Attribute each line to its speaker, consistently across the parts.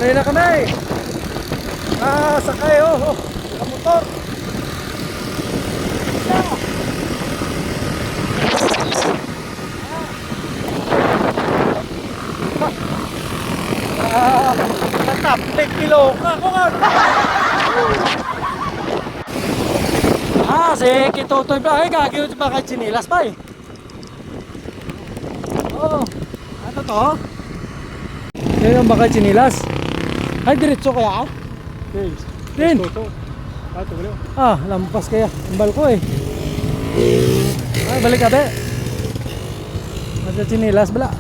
Speaker 1: Yari na kami. Sakay oh. Sa motor. Natapik kilo ka ko nga. Si Kitotoy ba? Ay, gagawin ba kay Chinilas pa eh. Oo. Ano to? Ngayon ba kay Chinilas? Ay, diretso kaya? Din. Lampas kaya. Ambal ko eh. Ay, balik ka be. Ada Chinilas bala.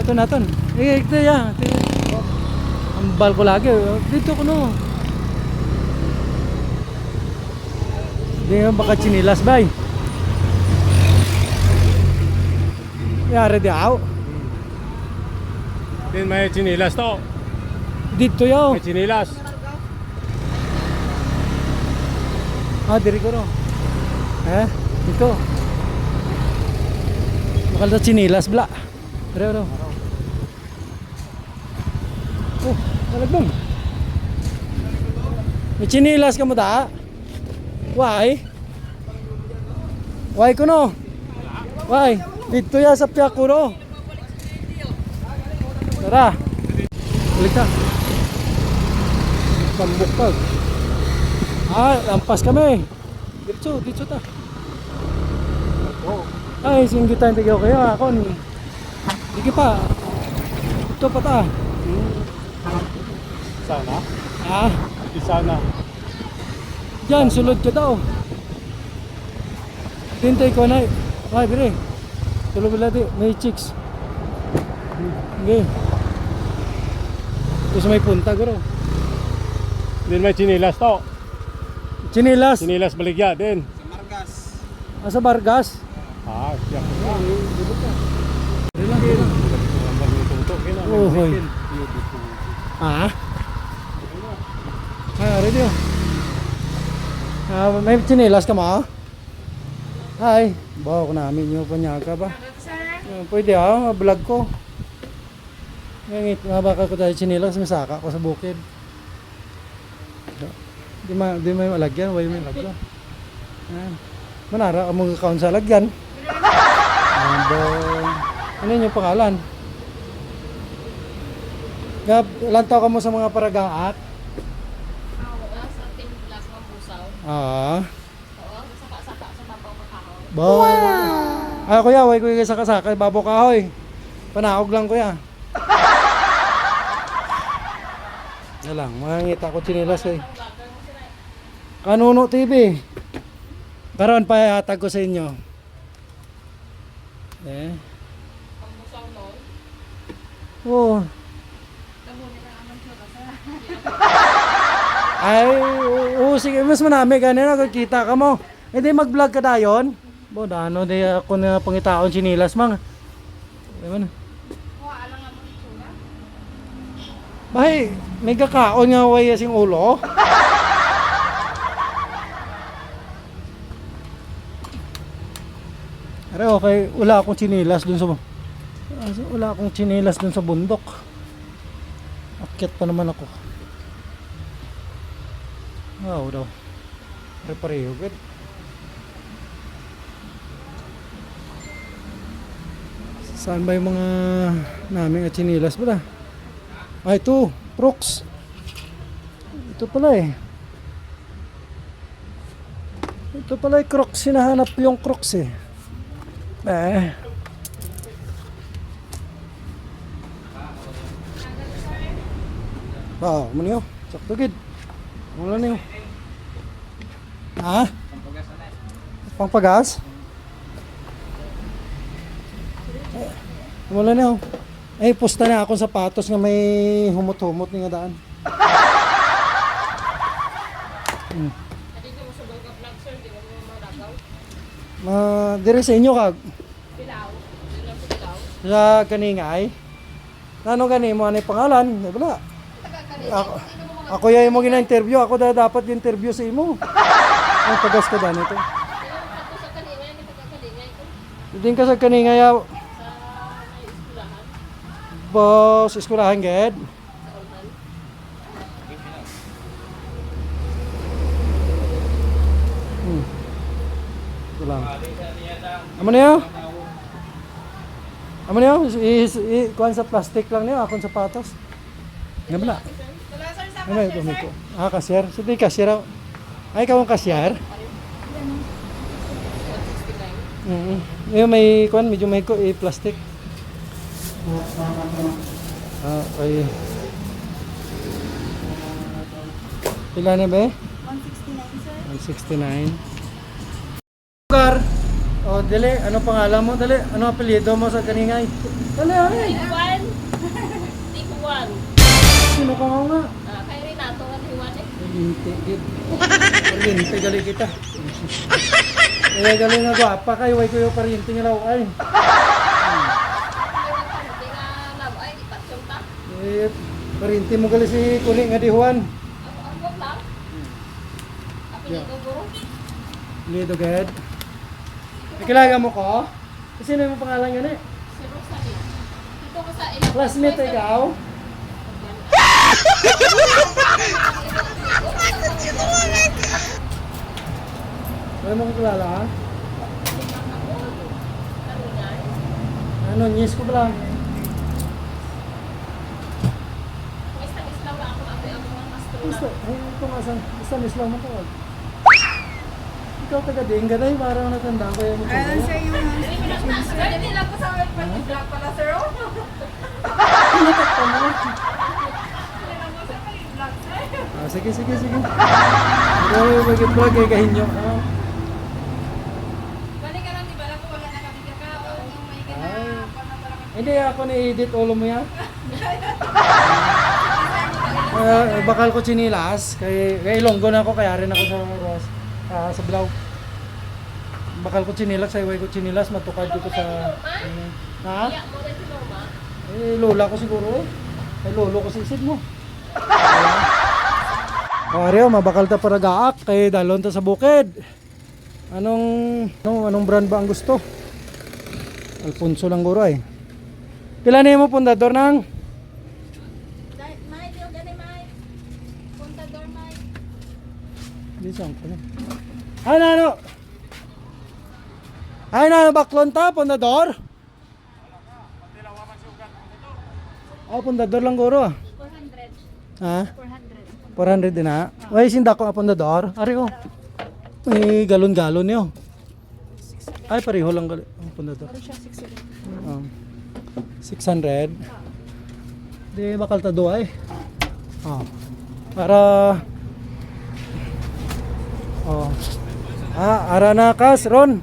Speaker 1: Naton. Ito ya. Ambal ko lagi. Dito ko no. Hindi nga baka Chinilas bay. Yari di ako.
Speaker 2: Din may Chinilas to.
Speaker 1: Dito yaw.
Speaker 2: May Chinilas.
Speaker 1: Diri ko no. Dito. Bakal na Chinilas bla. Pero. Talagang. May Chinilas ka mo da? Why? Why ko no? Why? Dito ya sa Piakuro. Tara. Balik ka. Pambukag. Lampas kami. Dito ta. Ay, singgitan tigaw kayo ako ni. Sige pa. Ito pa ta.
Speaker 2: Sana? Sana.
Speaker 1: Diyan, sulod ka daw. Tintay ko na. Ay, bire. Sulod ba natin? May chicks. Okay. Ito sa may punta, guro.
Speaker 2: Din may Chinilas to.
Speaker 1: Chinilas.
Speaker 2: Chinilas baligya din.
Speaker 1: Sa Bargas.
Speaker 2: Siya.
Speaker 1: Oh, hoy. Ready oh. May Chinilas ka mo? Ay, bawa ko namin yung panyaga ba? Pwede vlog ko. Ngit, mabaka ko tayo Chinilas, may saka ko sa bukid. Di may malagyan, way may lagyan. Manara ang mga account sa lagyan. Ano yung pangalan? Ilan taon ka mo sa mga paragaat? Wow! Kuya, way kuya saka-saka, babo kahoy. Panaog lang kuya. Yan lang, makangita ko Chinilas eh. Kanuno TV. Karon pa hatag ko sa inyo. Oh. Sige, mas manami kanina kita ka mo. Hindi mag-vlog ka dayon. Ano di ako na pangitaon Chinilas mang. Ewan. Bahay, may kakaon nga way asing ulo. Pero okay, wala akong Chinilas dun sa bundok. Akyat pa naman ako. Wow daw. Pareho good. Saan ba yung mga naming at Chinilas ba? Ito, Crocs. Ito pala eh. Ito pala yung Crocs, hinahanap yung Crocs eh. Wow, maniyo. Sakto gid. Wala niyo. Pangpagas? Wala niyo. Pusta na akong sapatos nga may humot-humot nga daan. Dire sa inyo kag? Sa kaningay? Ano gani mo ano pangalan? Wala. Ako yung mo gina-interview, ako dapat i-interview sa imo. Ang pagas ka daan ito. Hindi ka sa kaningay. Boss, iskulahan ged. Ito lang. Amo niyo? Amo niyo? Kuhan sa plastic lang niyo, akong sapatos. Nga bala? Ano ito ko? Ah, cashier. Sige, cashier. Ay, ikaw ang cashier? Yung may kuhan, medyo may plastic. Ah, okay. Pila na ba eh?
Speaker 3: 169, sir.
Speaker 1: 169. Lugar. Oh, dali. Ano pangalan mo? Dali. Ano apelyido mo sa kaningay? Dali, ay.
Speaker 3: Tiguan. Tiguan.
Speaker 1: Sino ka nga?
Speaker 3: Kay Renato ang hiwan eh.
Speaker 1: Oriente, kid. Oriente, gali kita. Eh, gali nga gwapa kayo. Way ko yung pariente nga raw. Ay.
Speaker 3: Hindi nga labo ay ipatsyong ta.
Speaker 1: Eh, pariente mo gali si Kuni nga di Juan.
Speaker 3: Ang wag lang. Apelido guro.
Speaker 1: Lido, ged. Nakilaga mo ko? Sino yung pangalan nga eh?
Speaker 3: Si Rosalie. Dito ko sa ilang.
Speaker 1: Classmate ikaw? Wala mo kong kilala ha? Ano, nyis ko ba lang?
Speaker 3: Isang-islam lang ako ang mastro
Speaker 1: Basta,
Speaker 3: na.
Speaker 1: ay, ito nga saan, basta mislang mo to. Ikaw taga-ding ka dahil parang natanda ko yung
Speaker 4: Ano siya yung
Speaker 3: Hindi lang ko sa vlog pala sir.
Speaker 1: pinatak ka mo. Ah, sige. Ikaw yung mag-vlog kay Kahinyo. Ah.
Speaker 3: Balik ka lang, di ba? Alam ko wala na kami kakaon. Yung may ganda.
Speaker 1: Hindi ako ni-edit ulo mo yan. Bakal ko chinilas, kay Ilonggo na ako, kaya rin ako sa Bilao. Bakal ko chinilas, sa iway ko chinilas, matukad dito sa... Ha?
Speaker 3: Iyak mo rin si Norma.
Speaker 1: Eh, lola ko siguro eh. Ay, lolo ko sisid mo. O, Areo, mabakal ta para gaak, kay dalon ta sa bukid. Anong brand ba ang gusto? Alfonso lang guro eh. Pila na mo pundador ng?
Speaker 3: Mike, yung gani Mike. Contador Mike.
Speaker 1: Hindi saan ko na. Ay na, baklon ta, pundador? Oh, pundador lang guro ah.
Speaker 3: 400.
Speaker 1: Ha?
Speaker 3: 400.
Speaker 1: 400 din ha? Ay, sinda ko ang pundador. Ari oh. May galon-galon yun. Ay, pareho lang ang pundador.
Speaker 3: Pero siya 600.
Speaker 1: 600. Di bakal ta do ay. Oh. Para oh. Ara na kas ron.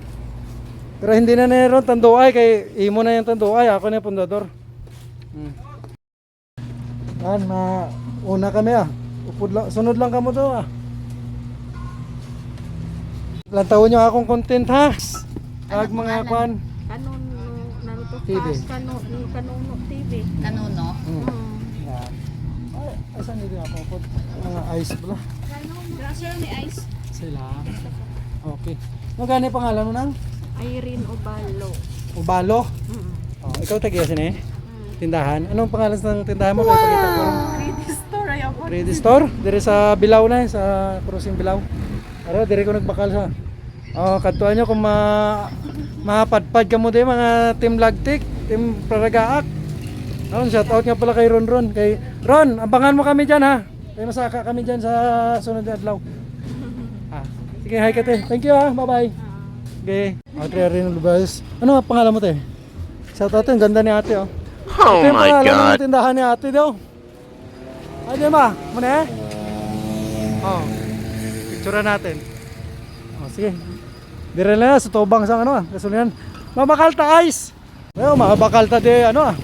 Speaker 1: Pero hindi na ron tanduay kay imo na yung tanduay, ako na yung pundador. Una kami ah. Upod lang, sunod lang kamo do ah. Lantaw nyo akong content ha. Ag mga kwan.
Speaker 3: Kanon Naruto
Speaker 1: TV.
Speaker 3: Kanono TV.
Speaker 4: Kanuno?
Speaker 1: Yan. Ay, asan nito ako po? Mga ice pala.
Speaker 3: Gracias ni Ice.
Speaker 1: Sila. Okay. Ano gani pangalan mo nang?
Speaker 3: Irene Obalo.
Speaker 1: Ubalo? Oh, ikaw tagiyasin eh. Tindahan. Anong pangalan ng tindahan mo? Kaya pakita ko.
Speaker 3: Ready store ay ako.
Speaker 1: Ready store? Dire sa Bilao na, sa Crossing Bilao. Pero dire ko nagbakal sa. Oh, katuan nyo kung mapadpad ka mo din mga team Lagtik, team Paragaak. Oh, shout out nga pala kay Ron. Kay Ron, abangan mo kami diyan ha. Kay masaka kami diyan sa sunod na adlaw. Sige, hi ka te. Thank you ha. Bye-bye. Okay. Ate rin Lubas. Ano ang pangalan mo te? Shout out, ang ganda ni ate oh.
Speaker 5: Oh
Speaker 1: Ito yung
Speaker 5: my
Speaker 1: pangalan
Speaker 5: God.
Speaker 1: ng tindahan ni ate daw. Ay, di ba? Muna eh? Oh. Picture natin. Oh, sige. Dire na sa tubang sa ano ah, gasolinahan. Mabakal ta ice. Well, mabakal ta di ano ah.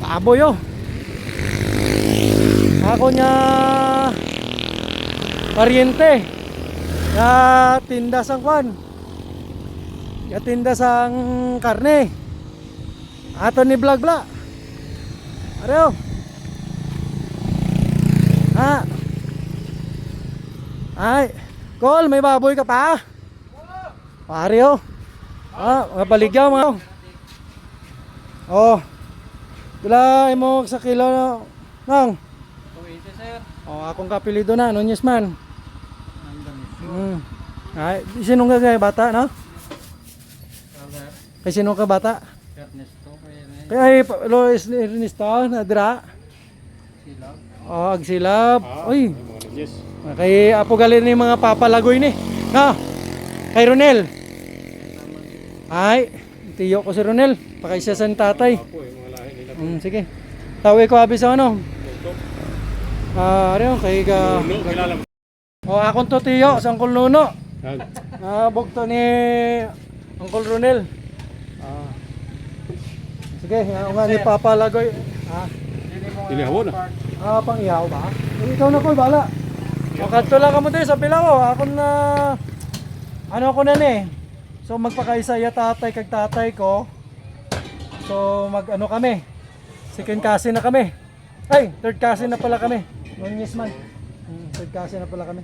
Speaker 1: Taboy oh. Ako niya pariente. Ya tinda sang kwan. Ya tinda sang karne. Ato ni vlog bla. Areo. Ay, Col, may baboy ka pa? Areo. Mabaligyaw mo. Oh. Dala mo sa kilo no. Nang.
Speaker 4: 280 sir.
Speaker 1: Oh, akong kapilido na, Nunez man. Ay, sinong ka bata, no? Kay sino ka bata?
Speaker 4: Ernesto kaya na
Speaker 1: Kay ay Lois Ernesto na dira.
Speaker 4: sila.
Speaker 1: Oh, agsilab. Uy,
Speaker 2: Yung mga yes.
Speaker 1: kay apo galing ni mga papalagoy ni. Ha? Kay Ronel. Ay, tiyo ko si Ronel. Pakay siya sa tatay.
Speaker 2: Apo, yung mga lahi nila.
Speaker 1: Sige. Tawi ko abi sa ano. Ano kay ka.
Speaker 2: Nuno, kilala mo.
Speaker 1: Oh, akong to tiyo sa Uncle Nuno.
Speaker 2: Yan.
Speaker 1: Bugto ni Uncle Ronel. Sige, ako nga ni Papa Lagoy.
Speaker 2: Dili hawon na.
Speaker 1: Pang ihaw ba? Ikaw na ko, bala. O, kadto lang kamo din sa Bilao. Ako na, ano ko na ni. So, magpakaisa ya tatay kag tatay ko. So, mag-ano kami. Second cousin na kami. Ay, third cousin na pala kami. Nunez man. Third cousin na pala kami.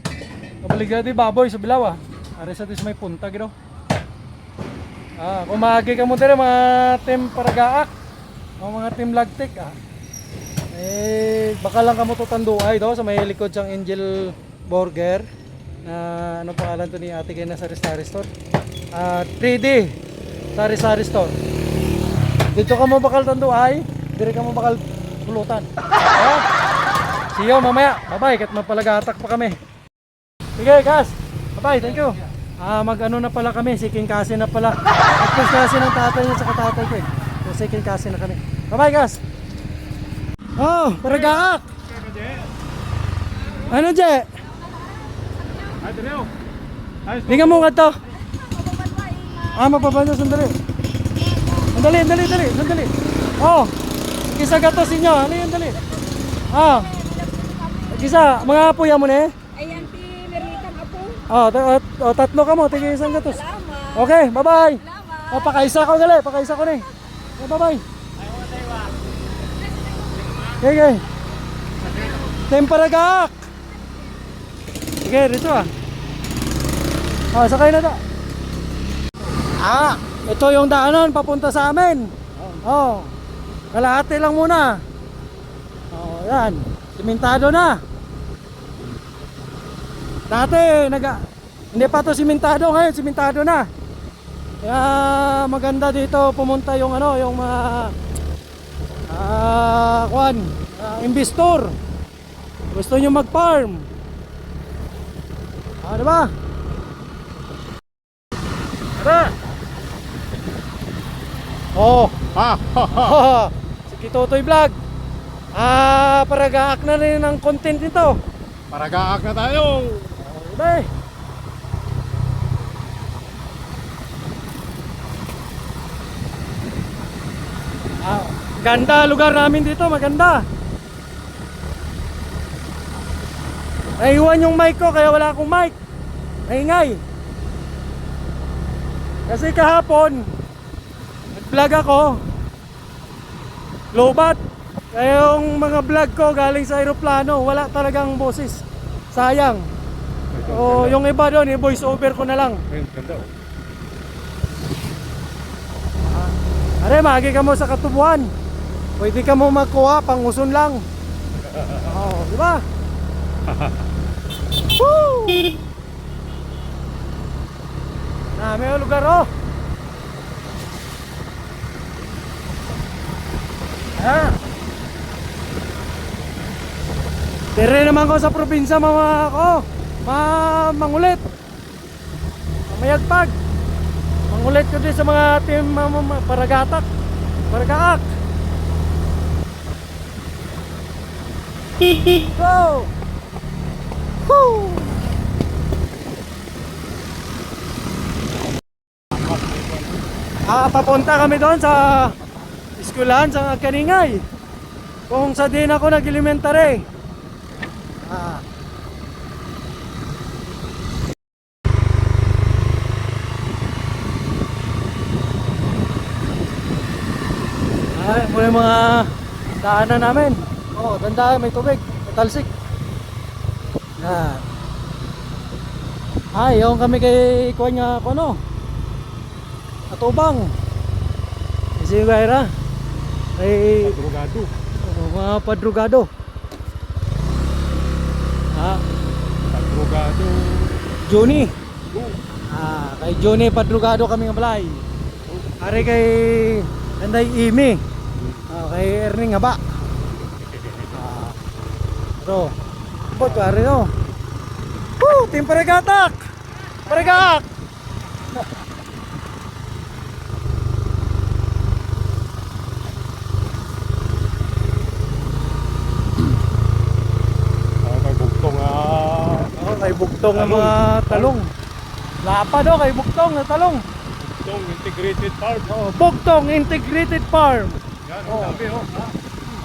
Speaker 1: Kabaligya di baboy sa Bilao ah. Ari sa tis may punta gino. Kumagi ka mo din mga team Paragaak. O mga team Lagtik ah. Baka lang kamo tutanduay do sa may likod siyang Angel Burger. Na ano pangalan to ni Ate Gina sa Sari Store? 3D Sari Store. Dito ka mo bakal tanduay, dire ka mo bakal pulutan. See you mamaya. Bye-bye, kat mapalagatak pa kami. Sige, guys. Bye-bye, thank you. Mag-ano na pala kami, second cousin na pala. First cousin ng tatay niya sa katatay ko eh. So, second cousin na kami. Bye-bye, guys. Oh, Paragaak. Ano, Je?
Speaker 2: Ay, Daniel. Ay,
Speaker 1: Bigyan mo nga to. Mapapanda, sandali. Sandali. Oh, kisa gatos inyo. Ano yun, dali? Kisa, mga apo yan mo na eh.
Speaker 3: Ayan, Merlitan apo.
Speaker 1: Tatlo ka mo, tigil isang gatos.
Speaker 3: Salamat.
Speaker 1: Okay, bye-bye.
Speaker 3: Salamat.
Speaker 1: Pakaisa ko gali, pakaisa ko ni. Bye-bye. Okay. Temparagaak. Sige, rito ah. Sakay na to. Ito yung daanan papunta sa amin. Kalahati lang muna. Yan. Simentado na. Dati hindi pa to simentado, ngayon simentado na. Kaya maganda dito pumunta yung yung mga investor. Gusto nyo mag-farm. Diba? Tara! Si Kitotoy Vlog. Paragaak na rin ang content nito.
Speaker 2: Paragaak na tayo.
Speaker 1: Diba eh? Ganda lugar namin dito, maganda. Naiwan yung mic ko kaya wala akong mic. Naingay. Kasi kahapon nag-vlog ako. Lobat. Kaya yung mga vlog ko galing sa aeroplano, wala talagang boses. Sayang. O yung iba doon, i-voice over ko na lang.
Speaker 2: Ayun, ganda oh.
Speaker 1: Are, magi ka mo sa katubuan. Pwede ka mo makuha, panguson lang. Di ba? Woo! May lugar oh. Dire naman ko sa probinsya mangulit. Mayagpag. Mangulit ko din sa mga team Paragaak. Go! Woo! Papunta kami doon sa eskwelahan sa Kaningay. Kung sa din ako nag-elementary. Muna yung mga daanan namin. Ganda, may tubig, may talsik. Yung kami kay kuha nga Atubang. Isi Gaira. Kay
Speaker 2: Drogado.
Speaker 1: mga padrugado.
Speaker 2: Drogado.
Speaker 1: Johnny.
Speaker 2: Oh.
Speaker 1: Kay Johnny padrugado kami nga balay. Ari kay Anday Imi. Kay Erning Haba. Bro. Bot ari no. Team Paragatak. Paragaak.
Speaker 2: Kay Bugtong
Speaker 1: Kay Bugtong ng mga talong. Lapa do kay Bugtong na talong.
Speaker 2: Bugtong Integrated Farm.
Speaker 1: Bugtong Integrated Farm.
Speaker 2: Yan, ang dami oh.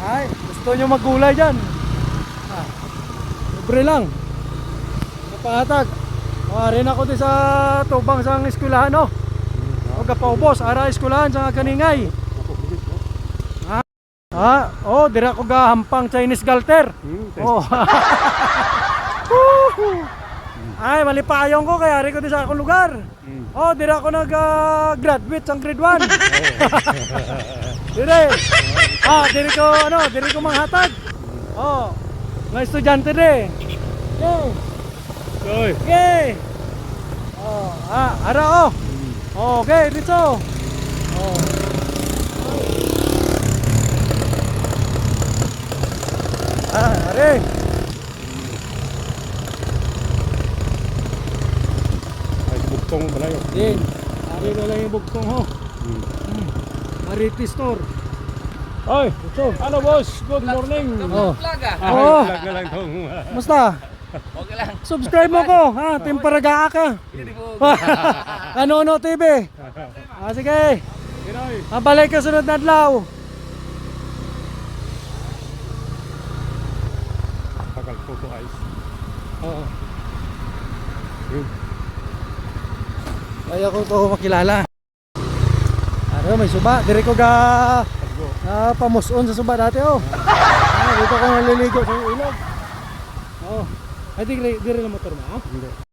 Speaker 1: Ay, gusto nyo maggulay dyan. Libre lang. Napatag. Rin ako din sa tubang sa eskwelahan, no? O kapaubos, ara eskwelahan sa kaningay. Dira ko gahampang Chinese galter. Oh. Ay, malipayong ko kaya rin ko din sa akong lugar. Dira ko nag-graduate sa grade 1. Diri ko manghatag. Mga estudyante de.
Speaker 2: Oy.
Speaker 1: Okay. Ara. Okay, dito. Are.
Speaker 2: Ay, Bugtong balayo.
Speaker 1: Din. Ari na lang yung Bugtong ho. Mariti store.
Speaker 2: Oy,
Speaker 1: Ito.
Speaker 2: ano boss? Good morning.
Speaker 1: Oh.
Speaker 4: Vlog ah.
Speaker 1: Oo.
Speaker 2: Vlog na lang tong.
Speaker 1: Musta?
Speaker 4: Okay lang.
Speaker 1: Subscribe mo ko, Team Paragaak ka.
Speaker 4: Hindi po.
Speaker 1: Ano TV. Sige.
Speaker 2: Ginoy.
Speaker 1: Mabalik ka sunod na adlaw.
Speaker 2: Pagal photo eyes.
Speaker 1: Oo.
Speaker 2: Yun.
Speaker 1: Kaya ko to makilala. May suba. Dire ko pamuson sa suba dati dito ko naliligo sa ilog. Ay, dire na motor mo,
Speaker 2: Hindi.